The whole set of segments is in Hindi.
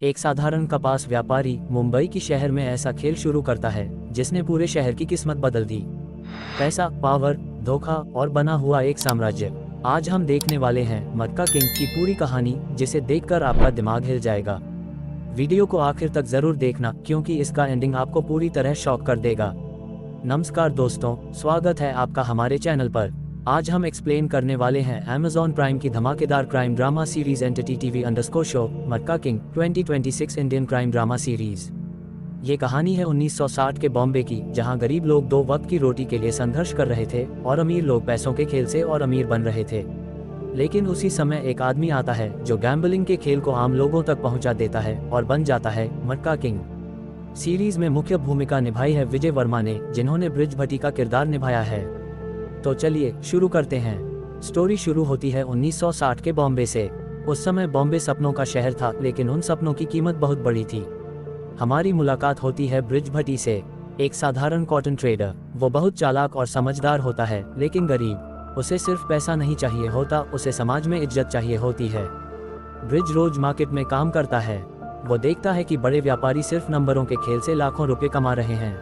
एक साधारण कपास व्यापारी मुंबई की शहर में ऐसा खेल शुरू करता है जिसने पूरे शहर की किस्मत बदल दी। पैसा, पावर, धोखा और बना हुआ एक साम्राज्य। आज हम देखने वाले हैं मक्का किंग की पूरी कहानी, जिसे देखकर आपका दिमाग हिल जाएगा। वीडियो को आखिर तक जरूर देखना, क्योंकि इसका एंडिंग आपको पूरी तरह शॉक कर देगा। नमस्कार दोस्तों, स्वागत है आपका हमारे चैनल पर। आज हम एक्सप्लेन करने वाले हैं Amazon प्राइम की धमाकेदार crime drama series entity TV show मक्का king 2026 Indian crime drama series. ये कहानी है 1960 के बॉम्बे की, जहां गरीब लोग 2 वक्त की रोटी के लिए संघर्ष कर रहे थे और अमीर लोग पैसों के खेल से और अमीर बन रहे थे। लेकिन उसी समय एक आदमी आता है जो गैम्बलिंग के खेल को आम लोगों तक पहुंचा देता है और बन जाता है मक्का किंग। सीरीज में मुख्य भूमिका निभाई है विजय वर्मा ने, जिन्होंने ब्रिज भट्टी का किरदार निभाया है। तो चलिए शुरू करते हैं। स्टोरी शुरू होती है 1960 के बॉम्बे से। उस समय बॉम्बे सपनों का शहर था, लेकिन उन सपनों की कीमत बहुत बड़ी थी। हमारी मुलाकात होती है ब्रिज भट्टी से, एक साधारण कॉटन ट्रेडर। वो बहुत चालाक और समझदार होता है, लेकिन गरीब। उसे सिर्फ पैसा नहीं चाहिए होता, उसे समाज में इज्जत चाहिए होती है। ब्रिज रोज मार्केट में काम करता है। वो देखता है कि बड़े व्यापारी सिर्फ नंबरों के खेल से लाखों रुपए कमा रहे हैं,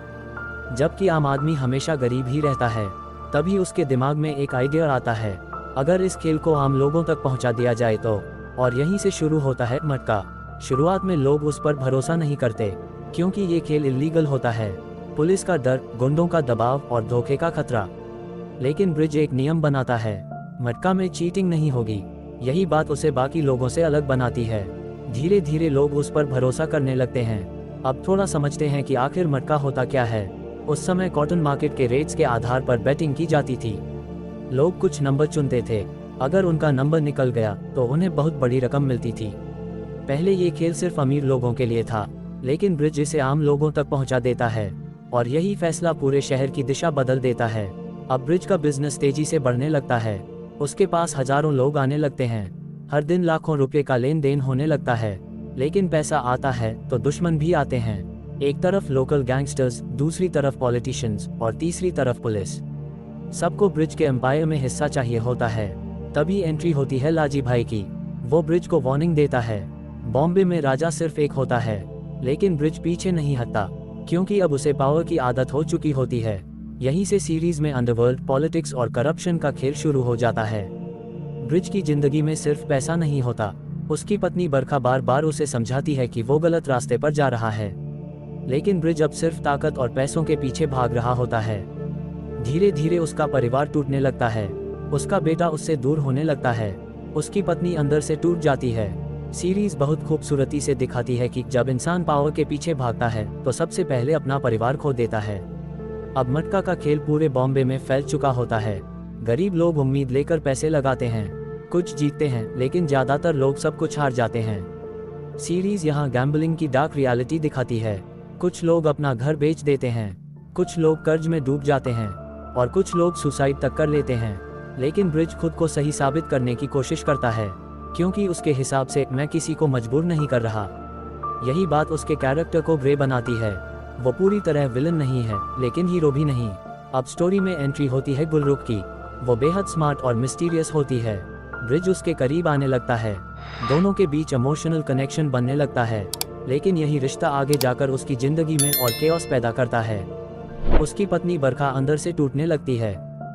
जबकि आम आदमी हमेशा गरीब ही रहता है। तभी उसके दिमाग में एक आइडिया आता है, अगर इस खेल को आम लोगों तक पहुंचा दिया जाए तो। और यहीं से शुरू होता है मक्का। शुरुआत में लोग उस पर भरोसा नहीं करते, क्योंकि ये खेल इल्लीगल होता है। पुलिस का डर, गुंडों का दबाव और धोखे का खतरा। लेकिन ब्रिज एक नियम बनाता है, मक्का में चीटिंग नहीं होगी। यही बात उसे बाकी लोगों से अलग बनाती है। धीरे धीरे लोग उस पर भरोसा करने लगते हैं। अब थोड़ा समझते हैं कि आखिर मक्का होता क्या है। उस समय कॉटन मार्केट के रेट्स के आधार पर बैटिंग की जाती थी। लोग कुछ नंबर चुनते थे, अगर उनका नंबर निकल गया तो उन्हें बहुत बड़ी रकम मिलती थी। पहले ये खेल सिर्फ अमीर लोगों के लिए था, लेकिन ब्रिज इसे आम लोगों तक पहुंचा देता है, और यही फैसला पूरे शहर की दिशा बदल देता है। अब ब्रिज का बिजनेस तेजी से बढ़ने लगता है। उसके पास हजारों लोग आने लगते हैं। हर दिन लाखों रुपए का लेन देन होने लगता है। लेकिन पैसा आता है तो दुश्मन भी आते हैं। एक तरफ लोकल गैंगस्टर्स, दूसरी तरफ पॉलिटिशियंस और तीसरी तरफ पुलिस। सबको ब्रिज के एम्पायर में हिस्सा चाहिए होता है। तभी एंट्री होती है लाजी भाई की। वो ब्रिज को वार्निंग देता है, बॉम्बे में राजा सिर्फ एक होता है। लेकिन ब्रिज पीछे नहीं हटता, क्योंकि अब उसे पावर की आदत हो चुकी होती है। यहीं से सीरीज में अंडरवर्ल्ड, पॉलिटिक्स और करप्शन का खेल शुरू हो जाता है। ब्रिज की जिंदगी में सिर्फ पैसा नहीं होता। उसकी पत्नी बरखा बार बार उसे समझाती है कि वो गलत रास्ते पर जा रहा है, लेकिन ब्रिज अब सिर्फ ताकत और पैसों के पीछे भाग रहा होता है। धीरे धीरे उसका परिवार टूटने लगता है। उसका बेटा उससे दूर होने लगता है। उसकी पत्नी अंदर से टूट जाती है। सीरीज बहुत खूबसूरती से दिखाती है कि जब इंसान पावर के पीछे भागता है तो सबसे पहले अपना परिवार खो देता है। अब मटका का खेल पूरे बॉम्बे में फैल चुका होता है। गरीब लोग उम्मीद लेकर पैसे लगाते हैं। कुछ जीतते हैं, लेकिन ज्यादातर लोग सब कुछ हार जाते हैं। सीरीज यहाँ गैम्बलिंग की डार्क रियलिटी दिखाती है। कुछ लोग अपना घर बेच देते हैं, कुछ लोग कर्ज में डूब जाते हैं, और कुछ लोग सुसाइड तक कर लेते हैं। लेकिन ब्रिज खुद को सही साबित करने की कोशिश करता है, क्योंकि उसके हिसाब से मैं किसी को मजबूर नहीं कर रहा। यही बात उसके कैरेक्टर को ग्रे बनाती है। वो पूरी तरह विलन नहीं है, लेकिन हीरो भी नहीं। अब स्टोरी में एंट्री होती है गुलरुख की। वो बेहद स्मार्ट और मिस्टीरियस होती है। ब्रिज उसके करीब आने लगता है। दोनों के बीच इमोशनल कनेक्शन बनने लगता है, लेकिन यही रिश्ता आगे जाकर उसकी जिंदगी में और केओस पैदा करता है। उसकी पत्नी बरखा अंदर से टूटने लगती है।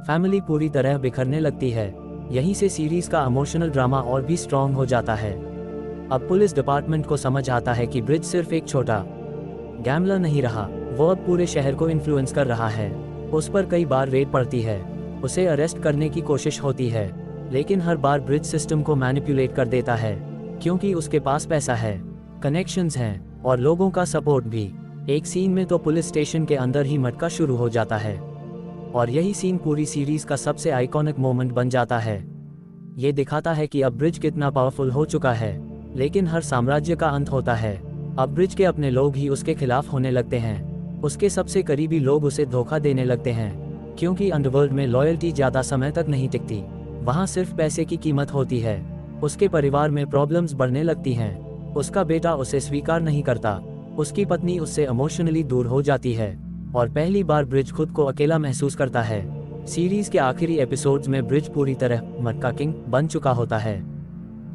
फैमिली पूरी तरह बिखरने लगती है। यहीं से सीरीज का इमोशनल ड्रामा और भी स्ट्रॉन्ग हो जाता है। अब पुलिस डिपार्टमेंट को समझ आता है कि ब्रिज सिर्फ एक छोटा गैम्बलर नहीं रहा, वो अब पूरे शहर को इन्फ्लुएंस कर रहा है। उस पर कई बार रेड पड़ती है। उसे अरेस्ट करने की कोशिश होती है, लेकिन हर बार ब्रिज सिस्टम को मैनिपुलेट कर देता है, क्योंकि उसके पास पैसा है, कनेक्शंस हैं और लोगों का सपोर्ट भी। एक सीन में तो पुलिस स्टेशन के अंदर ही मटका शुरू हो जाता है, और यही सीन पूरी सीरीज का सबसे आइकॉनिक मोमेंट बन जाता है। ये दिखाता है कि अब ब्रिज कितना पावरफुल हो चुका है, लेकिन हर साम्राज्य का अंत होता है। अब ब्रिज के अपने लोग ही उसके खिलाफ होने लगते हैं। उसके सबसे करीबी लोग उसे धोखा देने लगते हैं, क्योंकि अंडरवर्ल्ड में लॉयल्टी ज्यादा समय तक नहीं टिकती। वहाँ सिर्फ पैसे की कीमत होती है। उसके परिवार में प्रॉब्लम्स बढ़ने लगती हैं। उसका बेटा उसे स्वीकार नहीं करता। उसकी पत्नी उससे इमोशनली दूर हो जाती है, और पहली बार ब्रिज खुद को अकेला महसूस करता है। सीरीज के आखिरी एपिसोड्स में ब्रिज पूरी तरह मक्का किंग बन चुका होता है।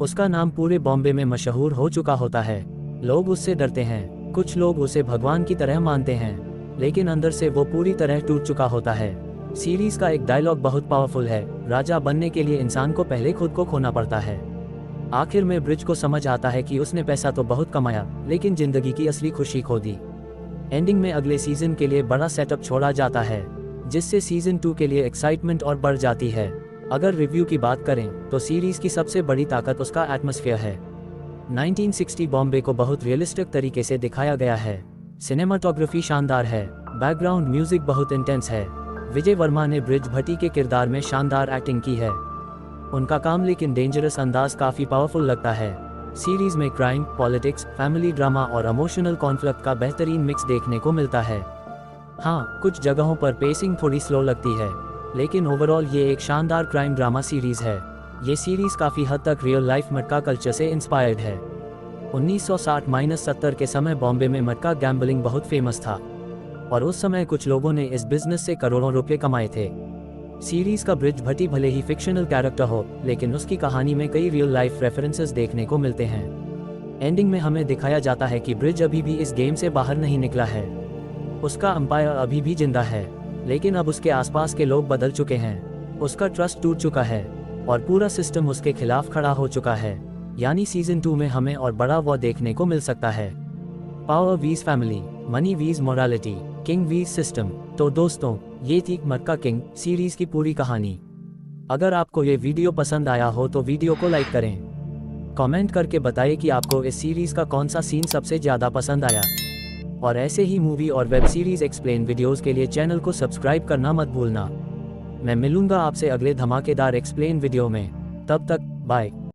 उसका नाम पूरे बॉम्बे में मशहूर हो चुका होता है। लोग उससे डरते हैं, कुछ लोग उसे भगवान की तरह मानते हैं, लेकिन अंदर से वो पूरी तरह टूट चुका होता है। सीरीज का एक डायलॉग बहुत पावरफुल है, राजा बनने के लिए इंसान को पहले खुद को खोना पड़ता है। आखिर में ब्रिज को समझ आता है कि उसने पैसा तो बहुत कमाया, लेकिन जिंदगी की असली खुशी खो दी। एंडिंग में अगले सीजन के लिए बड़ा सेटअप छोड़ा जाता है, जिससे सीजन 2 के लिए एक्साइटमेंट और बढ़ जाती है। अगर रिव्यू की बात करें तो सीरीज की सबसे बड़ी ताकत उसका एटमॉस्फेयर है। 1960 बॉम्बे को बहुत रियलिस्टिक तरीके से दिखाया गया है। सिनेमाटोग्राफी शानदार है, बैकग्राउंड म्यूजिक बहुत इंटेंस है। विजय वर्मा ने ब्रिज भट्टी के किरदार में शानदार एक्टिंग की है। उनका काम लेकिन डेंजरस अंदाज काफ़ी पावरफुल लगता है। सीरीज में क्राइम, पॉलिटिक्स, फैमिली ड्रामा और इमोशनल कॉन्फ्लिक्ट का बेहतरीन मिक्स देखने को मिलता है। हाँ, कुछ जगहों पर पेसिंग थोड़ी स्लो लगती है, लेकिन ओवरऑल ये एक शानदार क्राइम ड्रामा सीरीज है। ये सीरीज काफ़ी हद तक रियल लाइफ मटका कल्चर से इंस्पायर्ड है। 1960-70 के समय बॉम्बे में मटका गैम्बलिंग बहुत फेमस था, और उस समय कुछ लोगों ने इस बिजनेस से करोड़ों रुपए कमाए थे। सीरीज का ब्रिज भट्टी भले ही फिक्शनल कैरेक्टर हो, लेकिन उसकी कहानी में कई रियल लाइफ रेफरेंसेस देखने को मिलते हैं। एंडिंग में हमें दिखाया जाता है कि ब्रिज अभी भी इस गेम से बाहर नहीं निकला है। उसका अंपायर अभी भी जिंदा है, लेकिन अब उसके आसपास के लोग बदल चुके हैं। उसका ट्रस्ट टूट चुका है और पूरा सिस्टम उसके खिलाफ खड़ा हो चुका है। यानी सीजन 2 में हमें और बड़ा वो देखने को मिल सकता है। पावर वीज फैमिली, मनी वीज मोरालिटी, किंग वीज सिस्टम। तो दोस्तों, ये थी मटका किंग सीरीज की पूरी कहानी। अगर आपको ये वीडियो पसंद आया हो तो वीडियो को लाइक करें। कमेंट करके बताएं कि आपको इस सीरीज का कौन सा सीन सबसे ज़्यादा पसंद आया। और ऐसे ही मूवी और वेब सीरीज एक्सप्लेन वीडियोस के लिए चैनल को सब्सक्राइब करना मत भूलना। मैं मिलूंगा आपसे अगले धमाकेदार एक्सप्लेन वीडियो में। तब तक बाय।